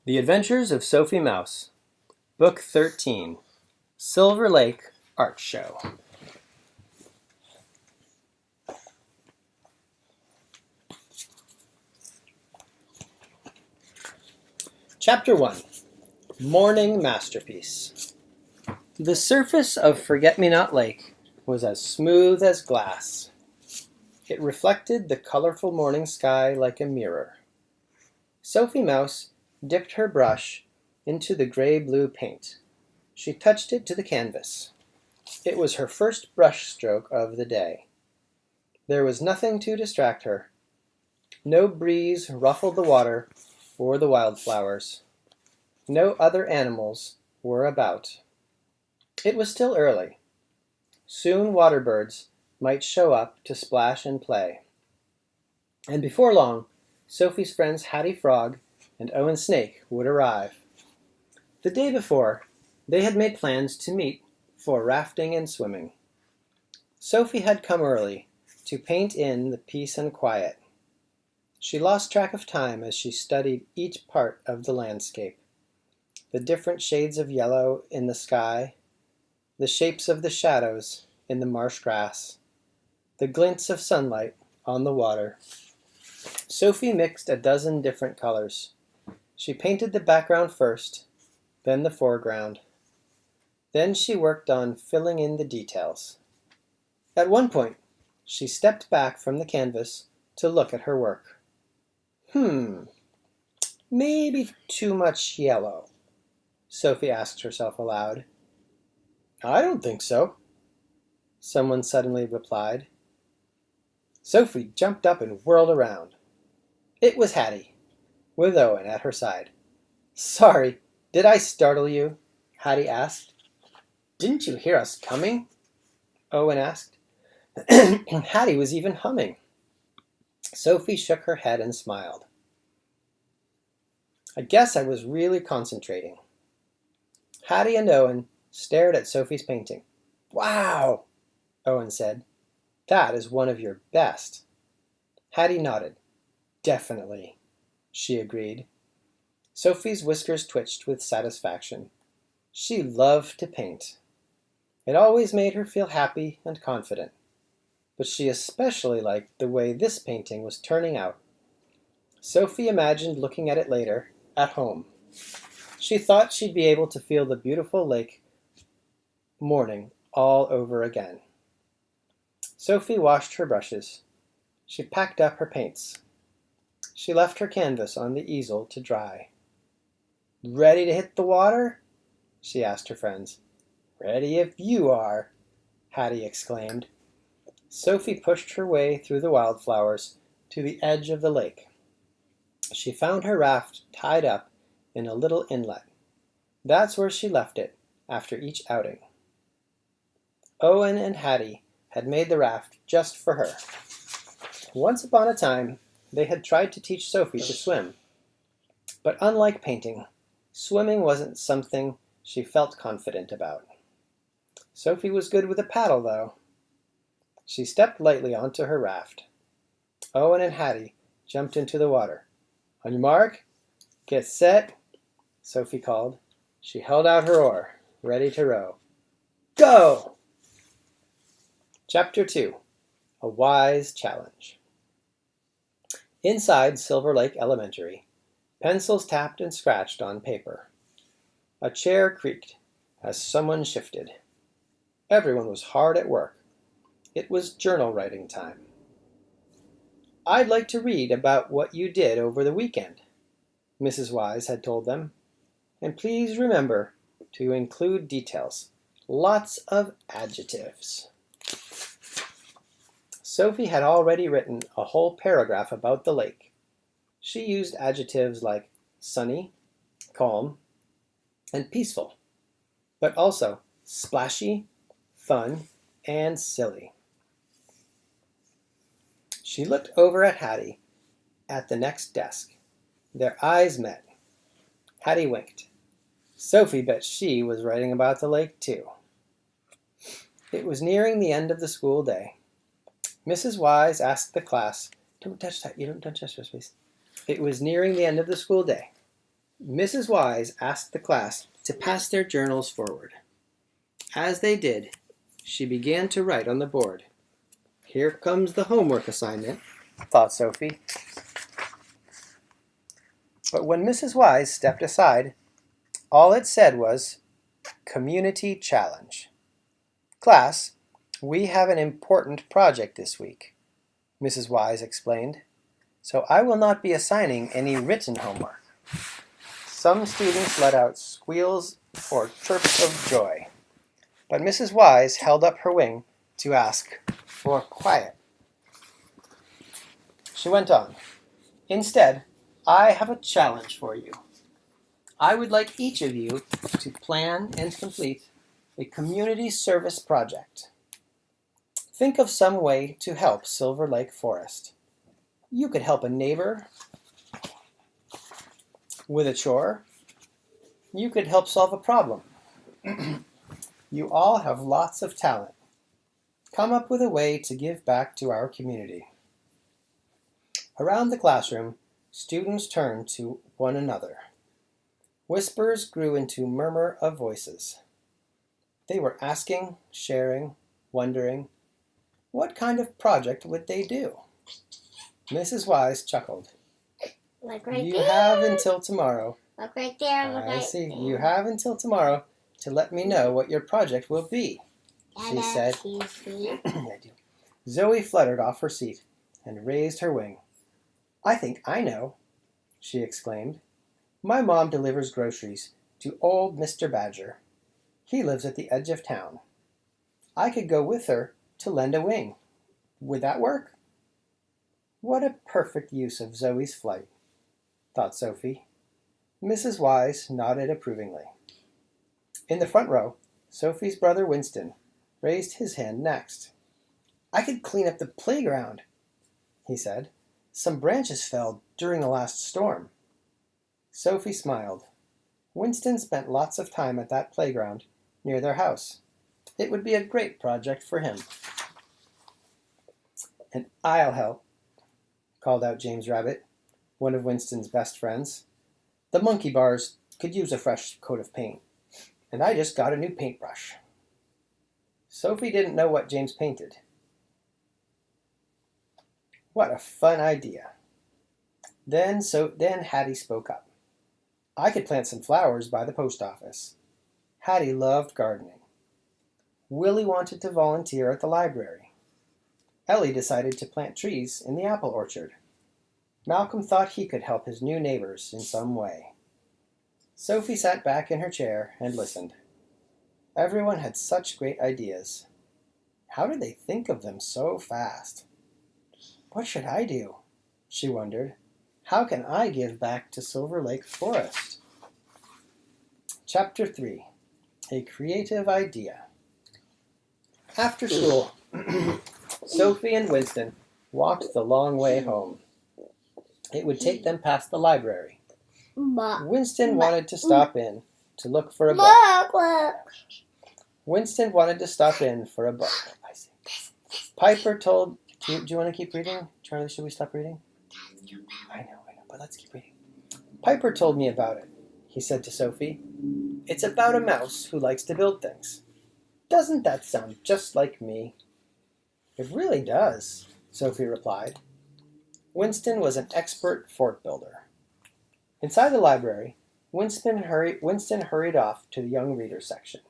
The Adventures of Sophie Mouse, Book 13, Silver Lake Art Show. Chapter 1, Morning Masterpiece. The surface of Forget-Me-Not Lake was as smooth as glass. It reflected the colorful morning sky like a mirror. Sophie Mouse dipped her brush into the gray-blue paint. She touched it to the canvas. It was her first brush stroke of the day. There was nothing to distract her. No breeze ruffled the water or the wildflowers. No other animals were about. It was still early. Soon water birds might show up to splash and play. And before long, Sophie's friends Hattie Frog and Owen Snake would arrive. The day before, they had made plans to meet for rafting and swimming. Sophie had come early to paint in the peace and quiet. She lost track of time as she studied each part of the landscape. The different shades of yellow in the sky, the shapes of the shadows in the marsh grass, the glints of sunlight on the water. Sophie mixed a dozen different colors. She painted the background first, then the foreground. Then she worked on filling in the details. At one point, she stepped back from the canvas to look at her work. Maybe too much yellow, Sophie asked herself aloud. I don't think so, someone suddenly replied. Sophie jumped up and whirled around. It was Hattie, with Owen at her side. Sorry, did I startle you? Hattie asked. Didn't you hear us coming? Owen asked. Hattie was even humming. Sophie shook her head and smiled. I guess I was really concentrating. Hattie and Owen stared at Sophie's painting. Wow, Owen said. That is one of your best. Hattie nodded. Definitely, she agreed. Sophie's whiskers twitched with satisfaction. She loved to paint. It always made her feel happy and confident. But she especially liked the way this painting was turning out. Sophie imagined looking at it later, at home. She thought she'd be able to feel the beautiful lake morning all over again. Sophie washed her brushes. She packed up her paints. She left her canvas on the easel to dry. Ready to hit the water? She asked her friends. Ready if you are, Hattie exclaimed. Sophie pushed her way through the wildflowers to the edge of the lake. She found her raft tied up in a little inlet. That's where she left it after each outing. Owen and Hattie had made the raft just for her. Once upon a time, they had tried to teach Sophie to swim. But unlike painting, swimming wasn't something she felt confident about. Sophie was good with a paddle, though. She stepped lightly onto her raft. Owen and Hattie jumped into the water. On your mark, get set, Sophie called. She held out her oar, ready to row. Go! Chapter 2, A Wise Challenge. Inside Silver Lake Elementary, pencils tapped and scratched on paper. A chair creaked as someone shifted. Everyone was hard at work. It was journal writing time. I'd like to read about what you did over the weekend, Mrs. Wise had told them. And please remember to include details. Lots of adjectives. Sophie had already written a whole paragraph about the lake. She used adjectives like sunny, calm, and peaceful, but also splashy, fun, and silly. She looked over at Hattie at the next desk. Their eyes met. Hattie winked. Sophie bet she was writing about the lake, too. It was nearing the end of the school day. Mrs. Wise asked the class, Don't touch that, please. It was nearing the end of the school day. Mrs. Wise asked the class to pass their journals forward. As they did, she began to write on the board. Here comes the homework assignment, thought Sophie. But when Mrs. Wise stepped aside, all it said was, Community Challenge. Class, we have an important project this week, Mrs. Wise explained, so I will not be assigning any written homework. Some students let out squeals or chirps of joy, but Mrs. Wise held up her wing to ask for quiet. She went on, Instead, I have a challenge for you. I would like each of you to plan and complete a community service project. Think of some way to help Silver Lake Forest. You could help a neighbor with a chore. You could help solve a problem. You all have lots of talent. Come up with a way to give back to our community. Around the classroom, students turned to one another. Whispers grew into murmur of voices. They were asking, sharing, wondering, what kind of project would they do? Mrs. Wise chuckled. Look right You there. have until tomorrow. Look right there. Look I right see. there. You have until tomorrow to let me know what your project will be, she said. I do. Zoe fluttered off her seat and raised her wing. I think I know, she exclaimed. My mom delivers groceries to old Mr. Badger. He lives at the edge of town. I could go with her to lend a wing. Would that work? What a perfect use of Zoe's flight, thought Sophie. Mrs. Wise nodded approvingly. In the front row, Sophie's brother Winston raised his hand next. I could clean up the playground, he said. Some branches fell during the last storm. Sophie smiled. Winston spent lots of time at that playground near their house. It would be a great project for him. And I'll help, called out James Rabbit, one of Winston's best friends. The monkey bars could use a fresh coat of paint, and I just got a new paintbrush. Sophie didn't know what James painted. What a fun idea. Then Hattie spoke up. I could plant some flowers by the post office. Hattie loved gardening. Willie wanted to volunteer at the library. Ellie decided to plant trees in the apple orchard. Malcolm thought he could help his new neighbors in some way. Sophie sat back in her chair and listened. Everyone had such great ideas. How did they think of them so fast? What should I do? She wondered. How can I give back to Silver Lake Forest? Chapter 3. A Creative Idea. After school, Sophie and Winston walked the long way home. It would take them past the library. Winston wanted to stop in to look for a book. Winston wanted to stop in for a book. I see. Piper told... Do you want to keep reading? Charlie, should we stop reading? I know, but let's keep reading. Piper told me about it, he said to Sophie. It's about a mouse who likes to build things. Doesn't that sound just like me? It really does, Sophie replied. Winston was an expert fort builder. Inside the library, Winston hurried off to the young reader section.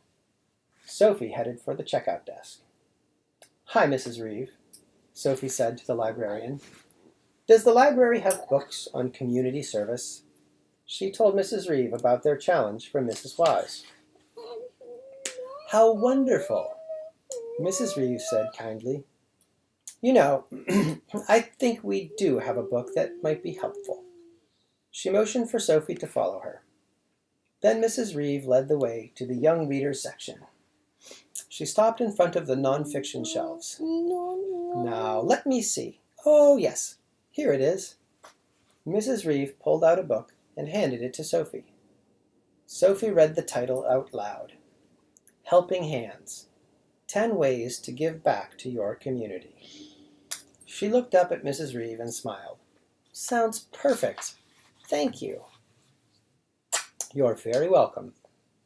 Sophie headed for the checkout desk. Hi, Mrs. Reeve, Sophie said to the librarian. Does the library have books on community service? She told Mrs. Reeve about their challenge from Mrs. Wise. How wonderful, Mrs. Reeve said kindly. You know, I think we do have a book that might be helpful. She motioned for Sophie to follow her. Then Mrs. Reeve led the way to the young readers section. She stopped in front of the nonfiction shelves. Now, let me see. Oh, yes, here it is. Mrs. Reeve pulled out a book and handed it to Sophie. Sophie read the title out loud. Helping Hands. 10 Ways to Give Back to Your Community. She looked up at Mrs. Reeve and smiled. Sounds perfect. Thank you. "You're very welcome,"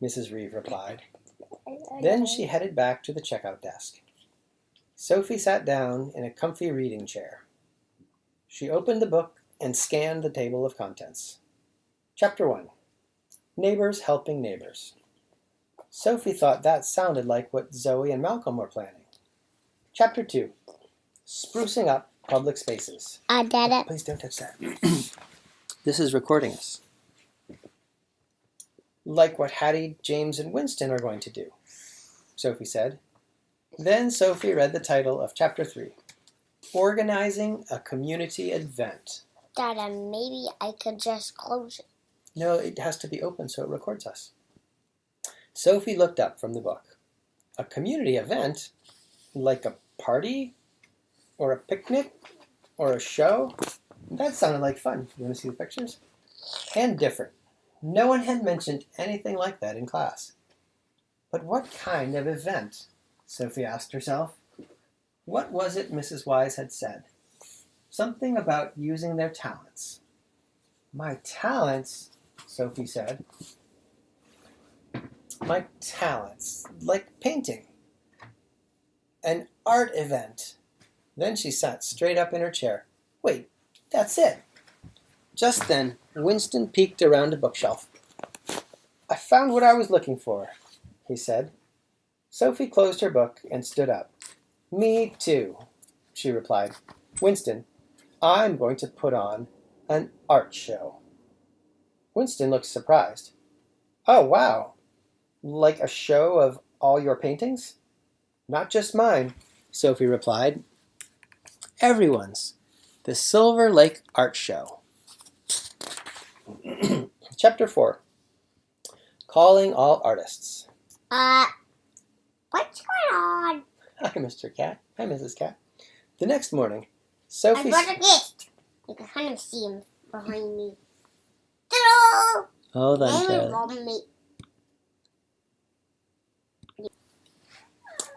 Mrs. Reeve replied. Then she headed back to the checkout desk. Sophie sat down in a comfy reading chair. She opened the book and scanned the table of contents. Chapter 1. Neighbors Helping Neighbors. Sophie thought that sounded like what Zoe and Malcolm were planning. Chapter 2. Sprucing Up Public Spaces. Dada. Please don't touch that. This is recording us. Like what Hattie, James, and Winston are going to do, Sophie said. Then Sophie read the title of Chapter 3. Organizing a Community Event. Dada, maybe I could just close it. No, it has to be open so it records us. Sophie looked up from the book. A community event? Like a party? Or a picnic? Or a show? That sounded like fun. You want to see the pictures? And different. No one had mentioned anything like that in class. But what kind of event? Sophie asked herself. What was it Mrs. Wise had said? Something about using their talents. My talents, Sophie said. My talents, like painting. An art event. Then she sat straight up in her chair. Wait, that's it. Just then, Winston peeked around a bookshelf. I found what I was looking for, he said. Sophie closed her book and stood up. Me too, she replied. Winston, I'm going to put on an art show. Winston looked surprised. Oh, wow. Like a show of all your paintings? Not just mine, Sophie replied. Everyone's. The Silver Lake-art show. Chapter 4. Calling all artists. What's going on? Hi, Mr. Cat. Hi, Mrs. Cat. The next morning, I Sophie... brought a gift. You can kind of see him behind me. Hello! Hold on, Cat. Mommy.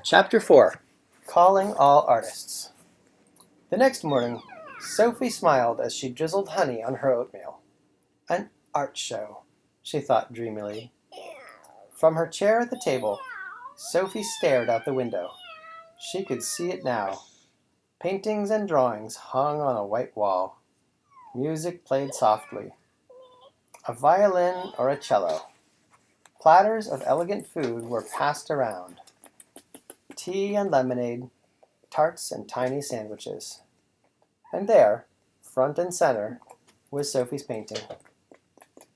Chapter 4. Calling all artists. The next morning, Sophie smiled as she drizzled honey on her oatmeal. An art show, she thought dreamily. From her chair at the table, Sophie stared out the window. She could see it now. Paintings and drawings hung on a white wall. Music played softly. A violin or a cello. Platters of elegant food were passed around. Tea and lemonade, tarts and tiny sandwiches. And there, front and center, was Sophie's painting.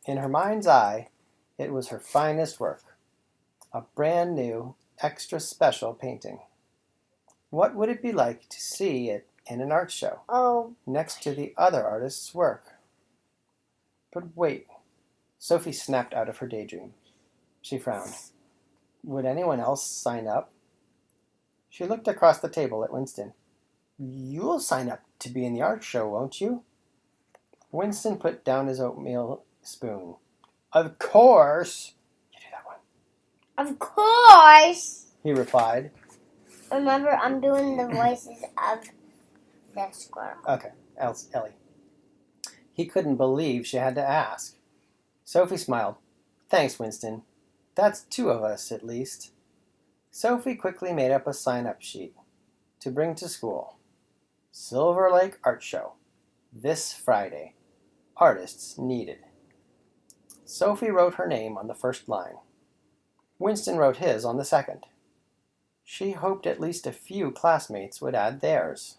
In her mind's eye, it was her finest work. A brand new, extra special painting. What would it be like to see it in an art show, next to the other artist's work? But wait, Sophie snapped out of her daydream. She frowned. Would anyone else sign up? She looked across the table at Winston. You'll sign up to be in the art show, won't you? Winston put down his oatmeal spoon. Of course. You do that one. Of course. He replied. Remember, I'm doing the voices of the squirrel. Okay, Ellie. He couldn't believe she had to ask. Sophie smiled. Thanks, Winston. That's 2 of us, at least. Sophie quickly made up a sign-up sheet to bring to school. Silver Lake Art Show. This Friday. Artists needed. Sophie wrote her name on the first line. Winston wrote his on the second. She hoped at least a few classmates would add theirs.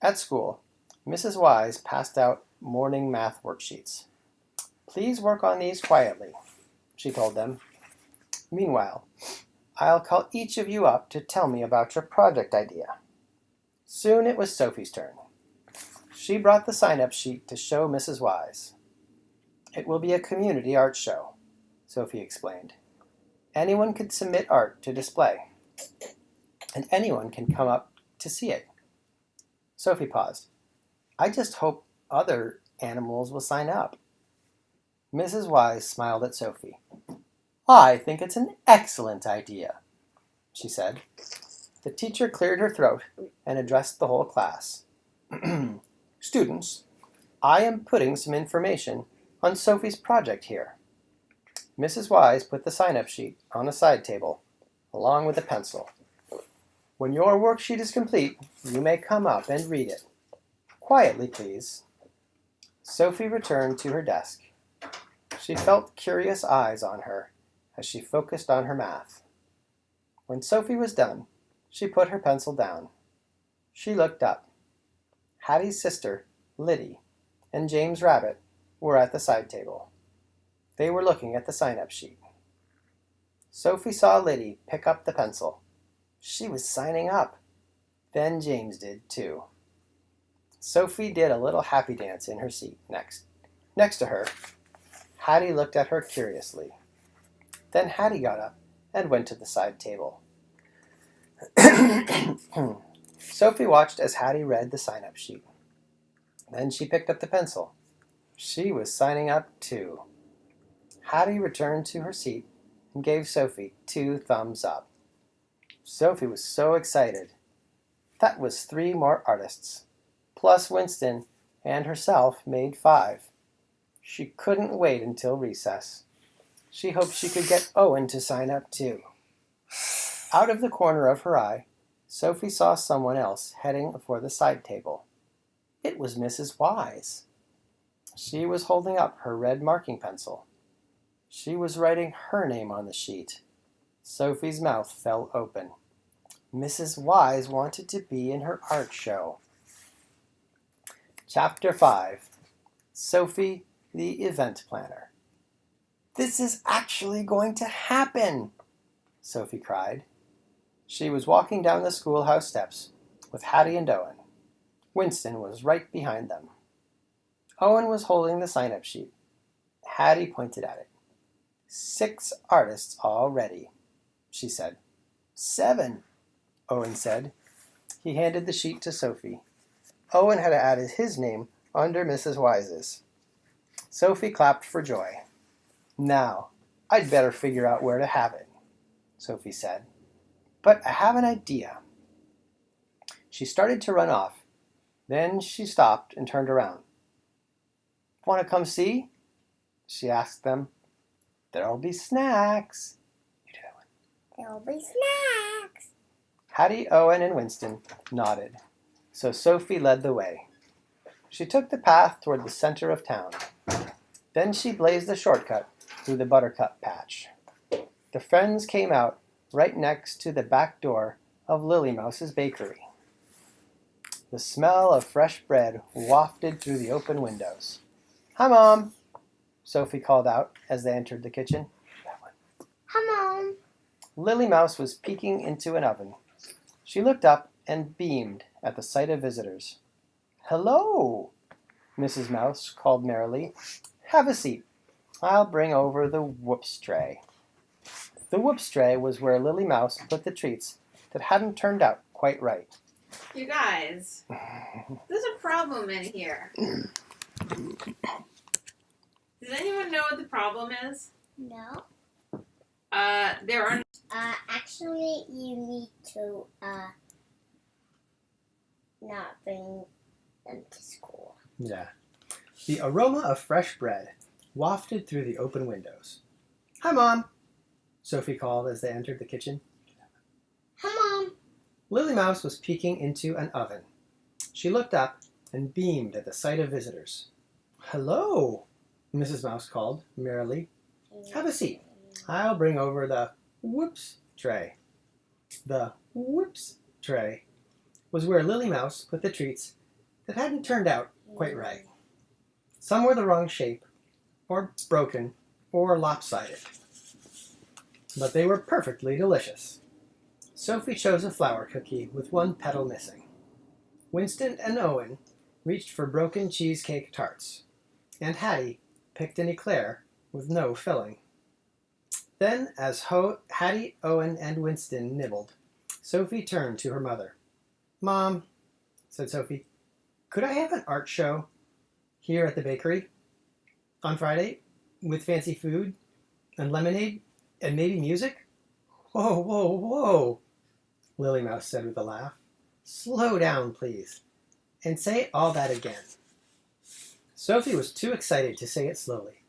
At school, Mrs. Wise passed out morning math worksheets. Please work on these quietly, she told them. Meanwhile, I'll call each of you up to tell me about your project idea. Soon it was Sophie's turn. She brought the sign-up sheet to show Mrs. Wise. It will be a community art show, Sophie explained. Anyone can submit art to display, and anyone can come up to see it. Sophie paused. I just hope other animals will sign up. Mrs. Wise smiled at Sophie. I think it's an excellent idea, she said. The teacher cleared her throat and addressed the whole class. Students, I am putting some information on Sophie's project here. Mrs. Wise put the sign-up sheet on a side table, along with a pencil. When your worksheet is complete, you may come up and read it. Quietly, please. Sophie returned to her desk. She felt curious eyes on her as she focused on her math. When Sophie was done, she put her pencil down. She looked up. Hattie's sister, Liddy, and James Rabbit were at the side table. They were looking at the sign-up sheet. Sophie saw Liddy pick up the pencil. She was signing up. Then James did, too. Sophie did a little happy dance in her seat next to her. Hattie looked at her curiously. Then Hattie got up and went to the side table. Sophie watched as Hattie read the sign-up sheet. Then she picked up the pencil. She was signing up, too. Hattie returned to her seat and gave Sophie 2 thumbs up. Sophie was so excited. That was 3 more artists, plus Winston and herself made 5. She couldn't wait until recess. She hoped she could get Owen to sign up, too. Out of the corner of her eye, Sophie saw someone else heading for the side table. It was Mrs. Wise. She was holding up her red marking pencil. She was writing her name on the sheet. Sophie's mouth fell open. Mrs. Wise wanted to be in her art show. Chapter 5. Sophie, the Event Planner. This is actually going to happen, Sophie cried. She was walking down the schoolhouse steps with Hattie and Owen. Winston was right behind them. Owen was holding the sign-up sheet. Hattie pointed at it. 6 artists already, she said. 7, Owen said. He handed the sheet to Sophie. Owen had added his name under Mrs. Wise's. Sophie clapped for joy. Now, I'd better figure out where to have it, Sophie said. But I have an idea. She started to run off. Then she stopped and turned around. Want to come see? She asked them. There'll be snacks. You do that one. There'll be snacks. Hattie, Owen, and Winston nodded, so Sophie led the way. She took the path toward the center of town. Then she blazed a shortcut through the buttercup patch. The friends came out right next to the back door of Lily Mouse's bakery. The smell of fresh bread wafted through the open windows. Hi, Mom, Sophie called out as they entered the kitchen. Hi, Mom. Lily Mouse was peeking into an oven. She looked up and beamed at the sight of visitors. Hello, Mrs. Mouse called merrily. Have a seat. I'll bring over the whoops tray. The whoops tray was where Lily Mouse put the treats that hadn't turned out quite right. You guys, there's a problem in here. Does anyone know what the problem is? No. There are... Actually, you need to, not bring them to school. Yeah. The aroma of fresh bread wafted through the open windows. Hi, Mom, Sophie called as they entered the kitchen. Hi, Mom. Lily Mouse was peeking into an oven. She looked up and beamed at the sight of visitors. Hello, Mrs. Mouse called merrily. Have a seat. I'll bring over the whoops tray. The whoops tray was where Lily Mouse put the treats that hadn't turned out quite right. Some were the wrong shape, or broken, or lopsided. But they were perfectly delicious. Sophie chose a flour cookie with one petal missing. Winston and Owen reached for broken cheesecake tarts, and Hattie picked an eclair with no filling. Then, as Hattie, Owen, and Winston nibbled, Sophie turned to her mother. Mom, said Sophie, could I have an art show here at the bakery on Friday with fancy food and lemonade and maybe music? Whoa, whoa, whoa, Lily Mouse said with a laugh. Slow down, please, and say all that again. Sophie was too excited to say it slowly.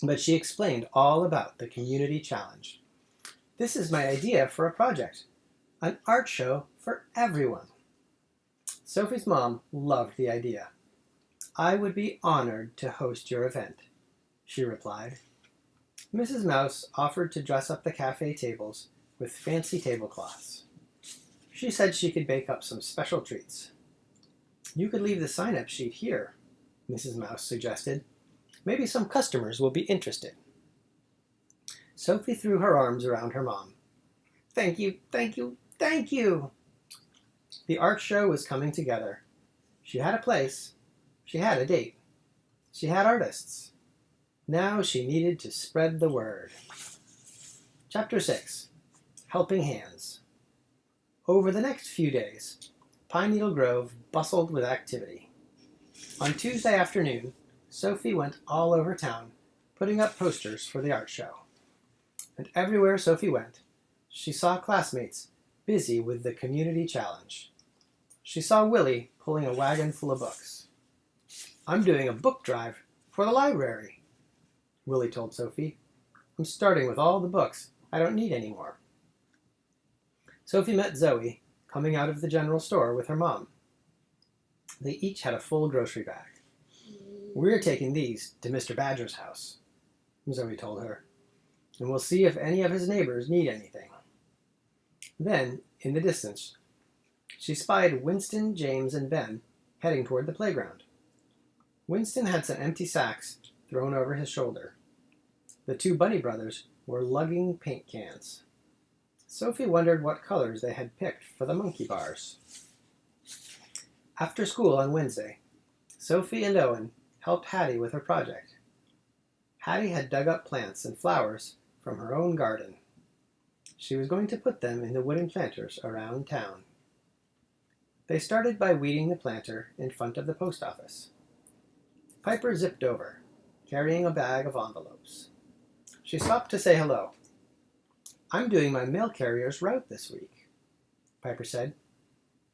but she explained all about the community challenge. "This is my idea for a project, an art show for everyone." Sophie's mom loved the idea. "I would be honored to host your event," she replied. Mrs. Mouse offered to dress up the cafe tables with fancy tablecloths. She said she could bake up some special treats. "You could leave the sign-up sheet here," Mrs. Mouse suggested. "Maybe some customers will be interested." Sophie threw her arms around her mom. "Thank you, thank you, thank you!" The art show was coming together. She had a place. She had a date. She had artists. Now she needed to spread the word. Chapter 6. Helping Hands. Over the next few days, Pine Needle Grove bustled with activity. On Tuesday afternoon, Sophie went all over town, putting up posters for the art show. And everywhere Sophie went, she saw classmates busy with the community challenge. She saw Willie pulling a wagon full of books. "I'm doing a book drive for the library," Willie told Sophie. "I'm starting with all the books I don't need anymore." Sophie met Zoe coming out of the general store with her mom. They each had a full grocery bag. "We're taking these to Mr. Badger's house," Zoe told her, "and we'll see if any of his neighbors need anything." Then, in the distance, she spied Winston, James, and Ben heading toward the playground. Winston had some empty sacks thrown over his shoulder. The two Bunny brothers were lugging paint cans. Sophie wondered what colors they had picked for the monkey bars. After school on Wednesday, Sophie and Owen helped Hattie with her project. Hattie had dug up plants and flowers from her own garden. She was going to put them in the wooden planters around town. They started by weeding the planter in front of the post office. Piper zipped over, carrying a bag of envelopes. She stopped to say hello. "I'm doing my mail carrier's route this week," Piper said.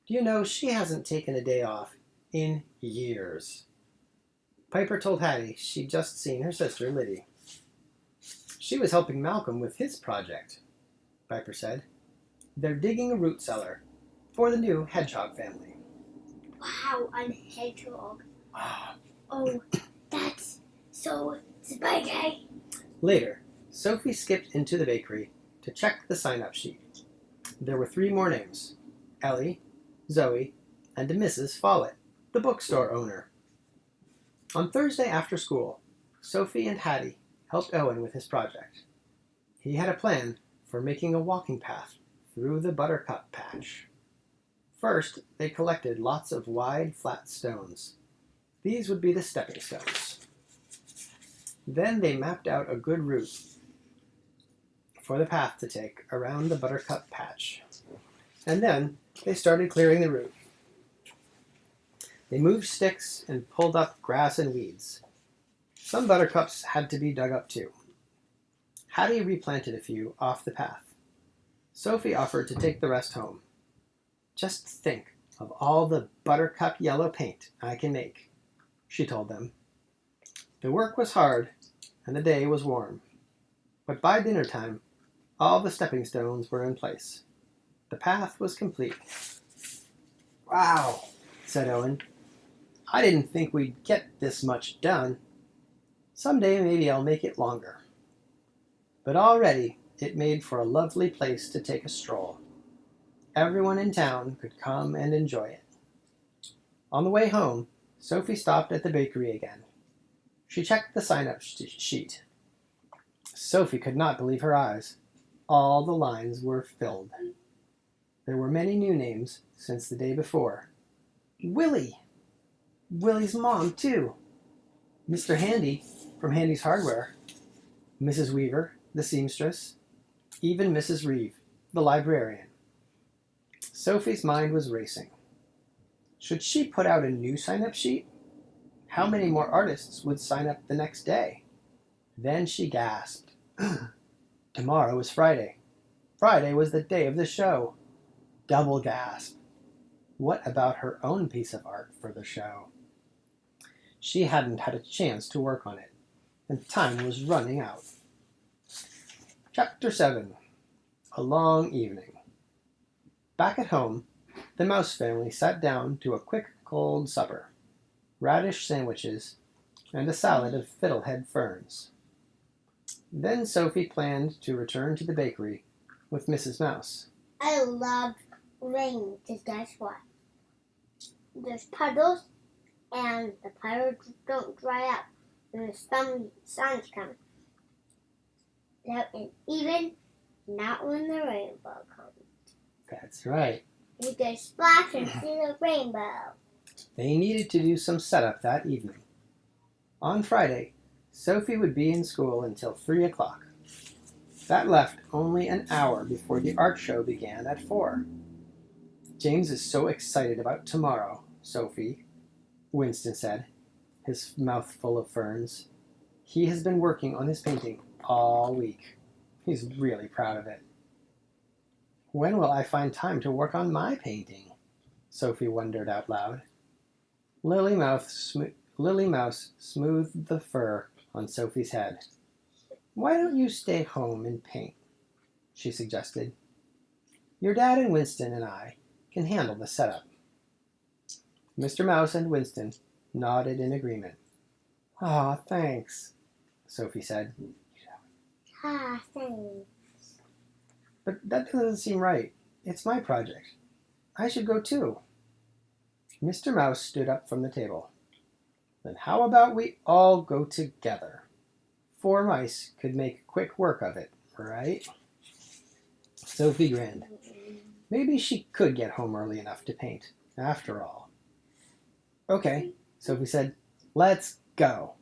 "Do you know, she hasn't taken a day off in years." Piper told Hattie she'd just seen her sister, Liddy. "She was helping Malcolm with his project," Piper said. "They're digging a root cellar for the new hedgehog family." Wow, a hedgehog. Oh, that's so spiky. Later, Sophie skipped into the bakery to check the sign-up sheet. There were 3 more names: Ellie, Zoe, and Mrs. Follett, the bookstore owner. On Thursday after school, Sophie and Hattie helped Owen with his project. He had a plan for making a walking path through the buttercup patch. First, they collected lots of wide, flat stones. These would be the stepping stones. Then they mapped out a good route for the path to take around the buttercup patch. And then they started clearing the route. They moved sticks and pulled up grass and weeds. Some buttercups had to be dug up too. Hattie replanted a few off the path. Sophie offered to take the rest home. "Just think of all the buttercup yellow paint I can make," she told them. The work was hard and the day was warm. But by dinner time, all the stepping stones were in place. The path was complete. "Wow," said Owen. "I didn't think we'd get this much done. Someday maybe I'll make it longer." But already it made for a lovely place to take a stroll. Everyone in town could come and enjoy it. On the way home, Sophie stopped at the bakery again. She checked the sign-up sheet. Sophie could not believe her eyes. All the lines were filled. There were many new names since the day before. Willie! Willie's mom, too. Mr. Handy from Handy's Hardware. Mrs. Weaver, the seamstress. Even Mrs. Reeve, the librarian. Sophie's mind was racing. Should she put out a new sign-up sheet? How many more artists would sign up the next day? Then she gasped. Tomorrow was Friday. Friday was the day of the show. Double gasp. What about her own piece of art for the show? She hadn't had a chance to work on it. and time was running out. Chapter 7. A Long Evening. Back at home, the Mouse family sat down to a quick cold supper. Radish sandwiches, and a salad of fiddlehead ferns. Then Sophie planned to return to the bakery with Mrs. Mouse. I love rain, because guess what? There's puddles, and the puddles don't dry up when the sun's coming. And even not when the rainbow comes. That's right. You can splash and see the rainbow. They needed to do some setup that evening. On Friday, Sophie would be in school until 3 o'clock. That left only an hour before the art show began at 4. James is so excited about tomorrow, Sophie, Winston said, his mouth full of ferns. He has been working on his painting all week. He's really proud of it. When will I find time to work on my painting? Sophie wondered out loud. Lily Mouse smoothed the fur on Sophie's head. Why don't you stay home and paint? She suggested. Your dad and Winston and I can handle the setup. Mr. Mouse and Winston nodded in agreement. Ah, thanks, Sophie said. Ah, thanks. But that doesn't seem right. It's my project. I should go too. Mr. Mouse stood up from the table. Then how about we all go together? 4 mice could make quick work of it, right? Sophie grinned. Maybe she could get home early enough to paint, after all. Okay, Sophie said. Let's go.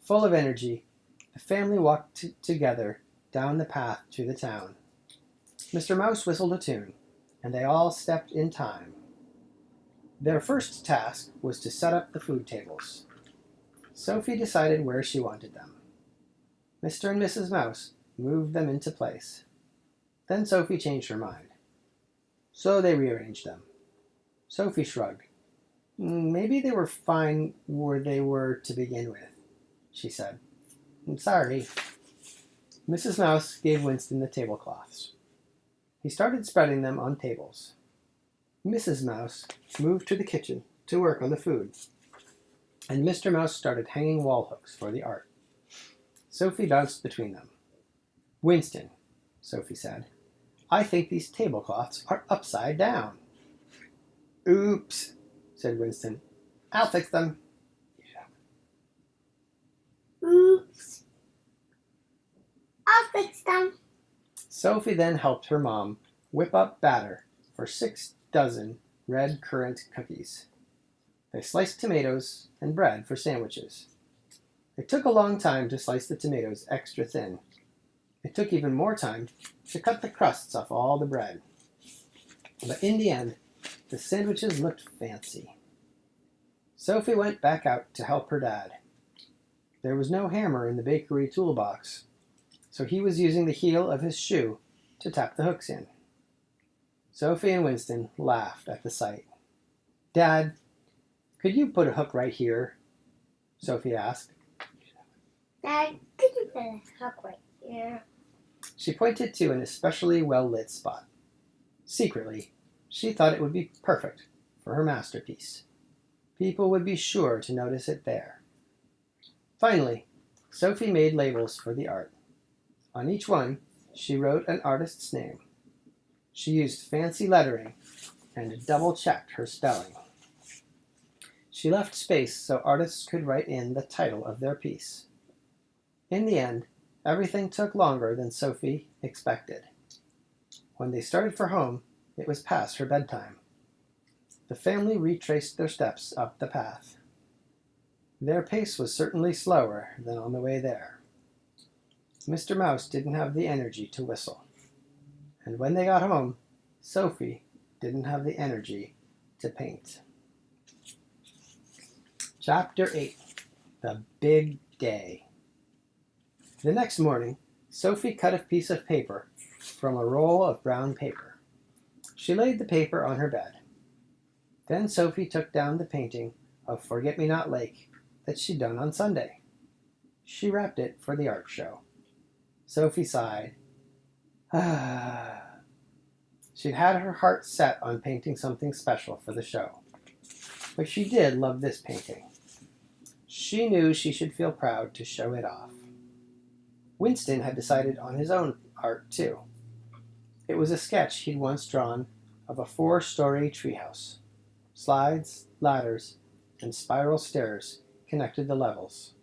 Full of energy, the family walked together down the path to the town. Mr. Mouse whistled a tune, and they all stepped in time. Their first task was to set up the food tables. Sophie decided where she wanted them. Mr. and Mrs. Mouse moved them into place. Then Sophie changed her mind. So they rearranged them. Sophie shrugged. Maybe they were fine where they were to begin with, she said. I'm sorry. Mrs. Mouse gave Winston the tablecloths. He started spreading them on tables. Mrs. Mouse moved to the kitchen to work on the food, and Mr. Mouse started hanging wall hooks for the art. Sophie bounced between them. Winston, Sophie said, I think these tablecloths are upside down. Oops, said Winston. I'll fix them. Oops. I'll fix them. Sophie then helped her mom whip up batter for 6 dozen red currant cookies. They sliced tomatoes and bread for sandwiches. It took a long time to slice the tomatoes extra thin. It took even more time to cut the crusts off all the bread. But in the end, the sandwiches looked fancy. Sophie went back out to help her dad. There was no hammer in the bakery toolbox, so he was using the heel of his shoe to tap the hooks in. Sophie and Winston laughed at the sight. Dad, could you put a hook right here? Sophie asked. Dad, could you put a hook right here? She pointed to an especially well-lit spot. Secretly, she thought it would be perfect for her masterpiece. People would be sure to notice it there. Finally, Sophie made labels for the art. On each one, she wrote an artist's name. She used fancy lettering and double-checked her spelling. She left space so artists could write in the title of their piece. In the end, everything took longer than Sophie expected. When they started for home, it was past her bedtime. The family retraced their steps up the path. Their pace was certainly slower than on the way there. Mr. Mouse didn't have the energy to whistle. And when they got home, Sophie didn't have the energy to paint. Chapter 8. The Big Day. The next morning, Sophie cut a piece of paper from a roll of brown paper. She laid the paper on her bed. Then Sophie took down the painting of Forget-Me-Not Lake that she'd done on Sunday. She wrapped it for the art show. Sophie sighed. She'd had her heart set on painting something special for the show. But she did love this painting. She knew she should feel proud to show it off. Winston had decided on his own art, too. It was a sketch he'd once drawn of a 4-story treehouse. Slides, ladders, and spiral stairs connected the levels.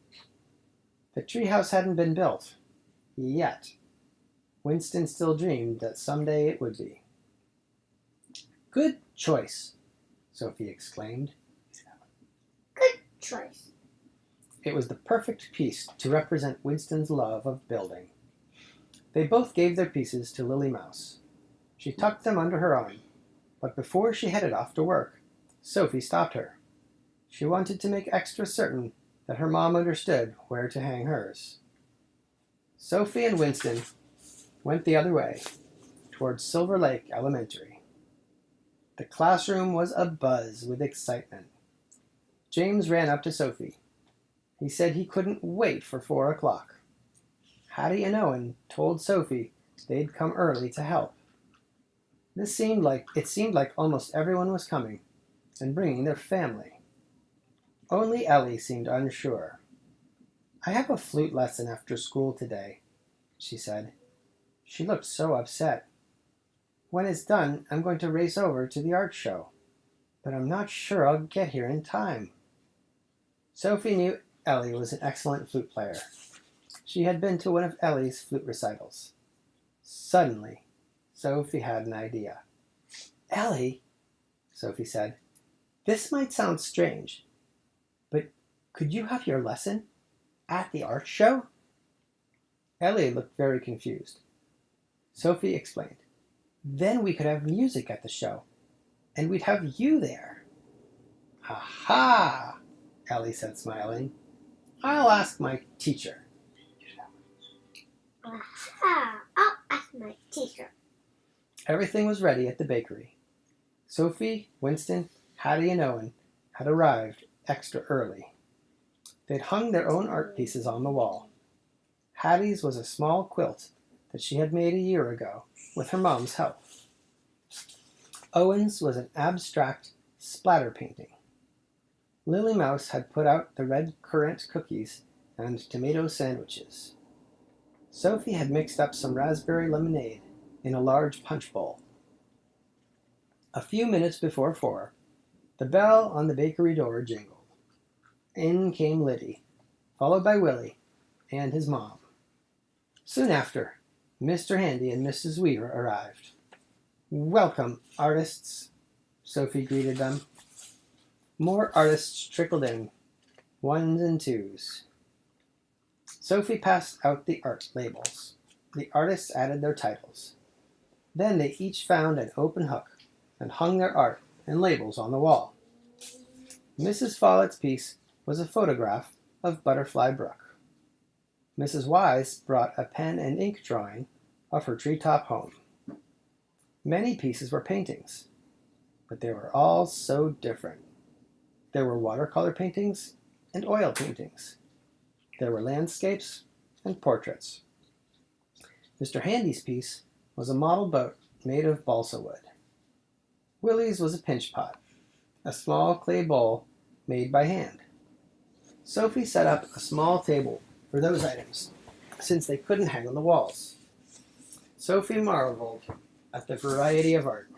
The treehouse hadn't been built, yet. Winston still dreamed that someday it would be. "Good choice," Sophie exclaimed. Good choice. It was the perfect piece to represent Winston's love of building. They both gave their pieces to Lily Mouse. She tucked them under her arm, but before she headed off to work, Sophie stopped her. She wanted to make extra certain that her mom understood where to hang hers. Sophie and Winston went the other way, towards Silver Lake Elementary. The classroom was abuzz with excitement. James ran up to Sophie. He said he couldn't wait for 4 o'clock. Hattie and Owen told Sophie they'd come early to help. It seemed like almost everyone was coming and bringing their family. Only Ellie seemed unsure. "I have a flute lesson after school today," she said. She looked so upset. "When it's done, I'm going to race over to the art show, but I'm not sure I'll get here in time." Sophie knew Ellie was an excellent flute player. She had been to one of Ellie's flute recitals. Suddenly, Sophie had an idea. "Ellie," Sophie said, "this might sound strange, but could you have your lesson at the art show?" Ellie looked very confused. Sophie explained. "Then we could have music at the show, and we'd have you there." "Aha!" Ellie said, smiling. "I'll ask my teacher." Aha! I'll ask my teacher. Everything was ready at the bakery. Sophie, Winston, Hattie, and Owen had arrived extra early. They'd hung their own art pieces on the wall. Hattie's was a small quilt that she had made a year ago with her mom's help. Owen's was an abstract splatter painting. Lily Mouse had put out the red currant cookies and tomato sandwiches. Sophie had mixed up some raspberry lemonade in a large punch bowl. A few minutes before 4, the bell on the bakery door jingled. In came Liddy, followed by Willie and his mom. Soon after, Mr. Handy and Mrs. Weaver arrived. "Welcome, artists," Sophie greeted them. More artists trickled in, 1s and 2s. Sophie passed out the art labels. The artists added their titles. Then they each found an open hook and hung their art and labels on the wall. Mrs. Follett's piece was a photograph of Butterfly Brook. Mrs. Wise brought a pen and ink drawing of her treetop home. Many pieces were paintings, but they were all so different. There were watercolor paintings and oil paintings. There were landscapes and portraits. Mr. Handy's piece was a model boat made of balsa wood. Willie's was a pinch pot, a small clay bowl made by hand. Sophie set up a small table for those items, since they couldn't hang on the walls. Sophie marveled at the variety of art.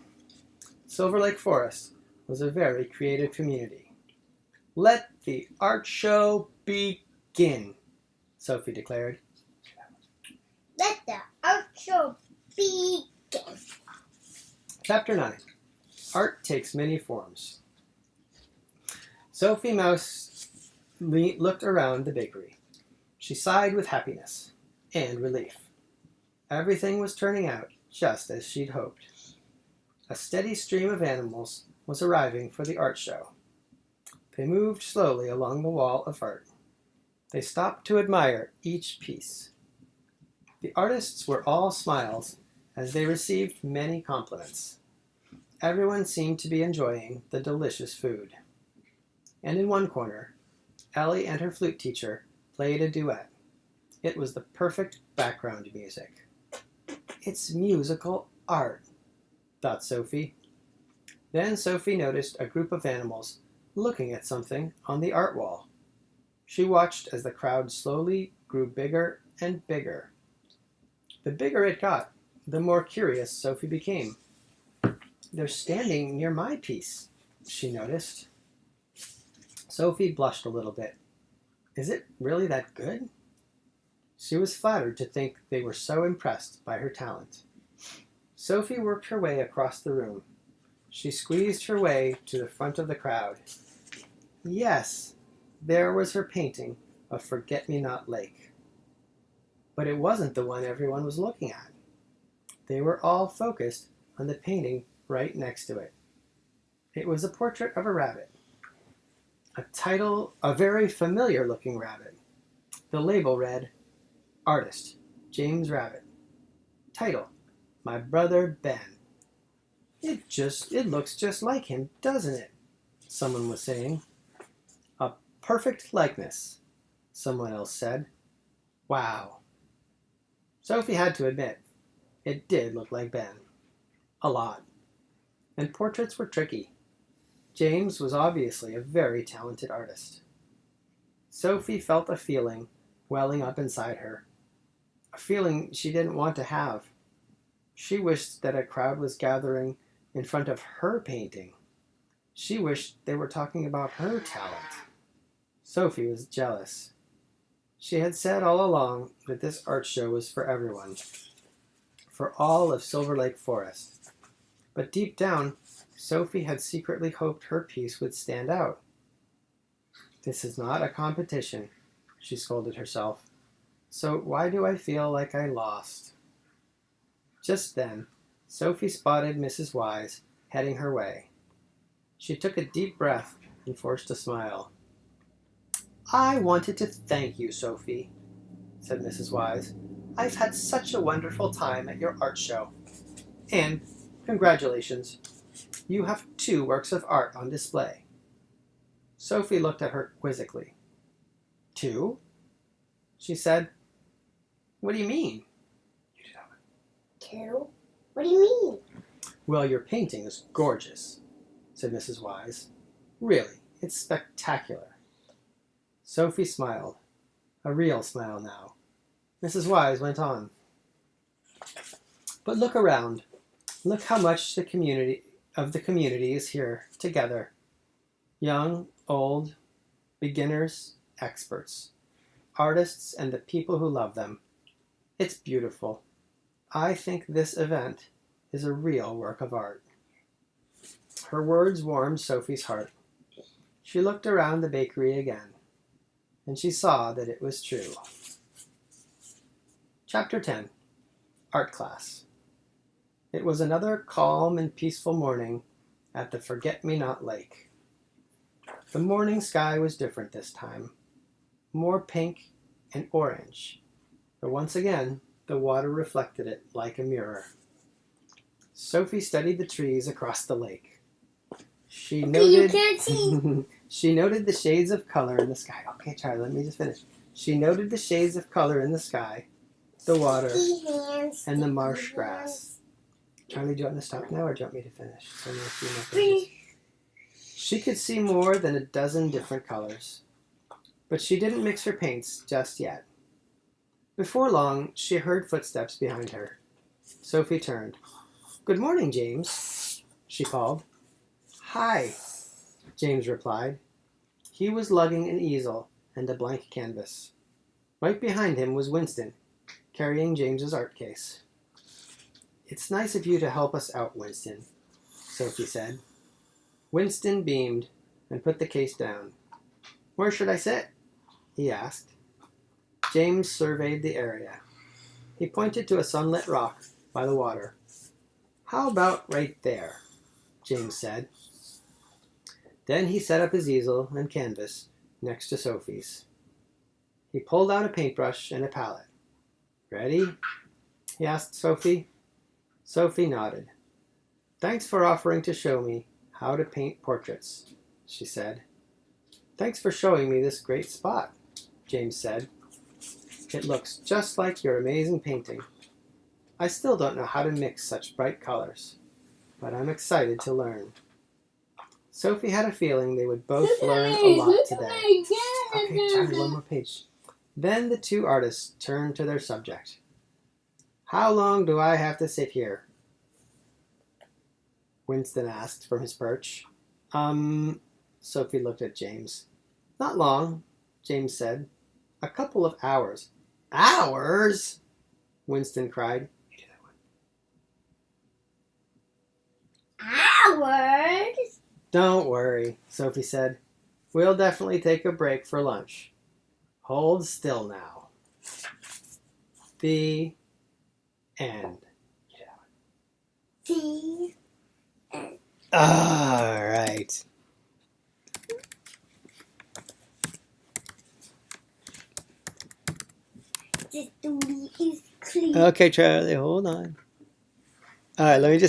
Silver Lake Forest was a very creative community. "Let the art show begin," Sophie declared. Let the art show begin. Chapter 9. Art Takes Many Forms. Sophie Mouse looked around the bakery. She sighed with happiness and relief. Everything was turning out just as she'd hoped. A steady stream of animals was arriving for the art show. They moved slowly along the wall of art. They stopped to admire each piece. The artists were all smiles as they received many compliments. Everyone seemed to be enjoying the delicious food. And in one corner, Ellie and her flute teacher played a duet. It was the perfect background music. It's musical art, thought Sophie. Then Sophie noticed a group of animals looking at something on the art wall. She watched as the crowd slowly grew bigger and bigger. The bigger it got, the more curious Sophie became. They're standing near my piece, she noticed. Sophie blushed a little bit. Is it really that good? She was flattered to think they were so impressed by her talent. Sophie worked her way across the room. She squeezed her way to the front of the crowd. Yes, there was her painting of Forget-Me-Not Lake. But it wasn't the one everyone was looking at. They were all focused on the painting right next to it. It was a portrait of a rabbit. A very familiar looking rabbit. The label read, Artist, James Rabbit. Title, My Brother Ben. It looks just like him, doesn't it? Someone was saying. A perfect likeness, someone else said. Wow. Sophie had to admit, it did look like Ben. A lot. And portraits were tricky. James was obviously a very talented artist. Sophie felt a feeling welling up inside her. A feeling she didn't want to have. She wished that a crowd was gathering in front of her painting. She wished they were talking about her talent. Sophie was jealous. She had said all along that this art show was for everyone, for all of Silver Lake Forest. But deep down, Sophie had secretly hoped her piece would stand out. This is not a competition, she scolded herself. So why do I feel like I lost? Just then, Sophie spotted Mrs. Wise heading her way. She took a deep breath and forced a smile. I wanted to thank you, Sophie, said Mrs. Wise. I've had such a wonderful time at your art show. And congratulations, you have 2 works of art on display. Sophie looked at her quizzically. 2? She said. What do you mean? 2? What do you mean? Well, your painting is gorgeous, said Mrs. Wise. Really, it's spectacular. Sophie smiled. A real smile now. Mrs. Wise went on. But look around. Look how much the community is here together. Young, old, beginners, experts, artists, and the people who love them. It's beautiful. I think this event is a real work of art. Her words warmed Sophie's heart. She looked around the bakery again, and she saw that it was true. Chapter 10. Art Class. It was another calm and peaceful morning at the Forget-Me-Not Lake. The morning sky was different this time, more pink and orange, but once again the water reflected it like a mirror. Sophie studied the trees across the lake. She noted You can't see. She noted the shades of color in the sky. Okay, Charlie, let me just finish. She noted the shades of color in the sky, the water, and the marsh grass. Charlie, do you want to stop now or do you want me to finish? So she could see more than a dozen different colors, but she didn't mix her paints just yet. Before long, she heard footsteps behind her. Sophie turned. Good morning, James, she called. Hi, James replied. He was lugging an easel and a blank canvas. Right behind him was Winston, carrying James's art case. It's nice of you to help us out, Winston, Sophie said. Winston beamed and put the case down. Where should I sit? He asked. James surveyed the area. He pointed to a sunlit rock by the water. How about right there? James said. Then he set up his easel and canvas next to Sophie's. He pulled out a paintbrush and a palette. Ready? He asked Sophie. Sophie nodded. Thanks for offering to show me how to paint portraits, she said. Thanks for showing me this great spot. James said. "It looks just like your amazing painting. I still don't know how to mix such bright colors, but I'm excited to learn." Sophie had a feeling they would both learn a lot today. Okay, Charlie, one more page. Then the two artists turned to their subject. "How long do I have to sit here?" Winston asked from his perch. Sophie looked at James. "Not long," James said. "A couple of hours." "Hours?" Winston cried. Hours? "Don't worry," Sophie said. "We'll definitely take a break for lunch. Hold still now." The end. The end. All right. The story is clear. Okay, Charlie, hold on. All right, let me just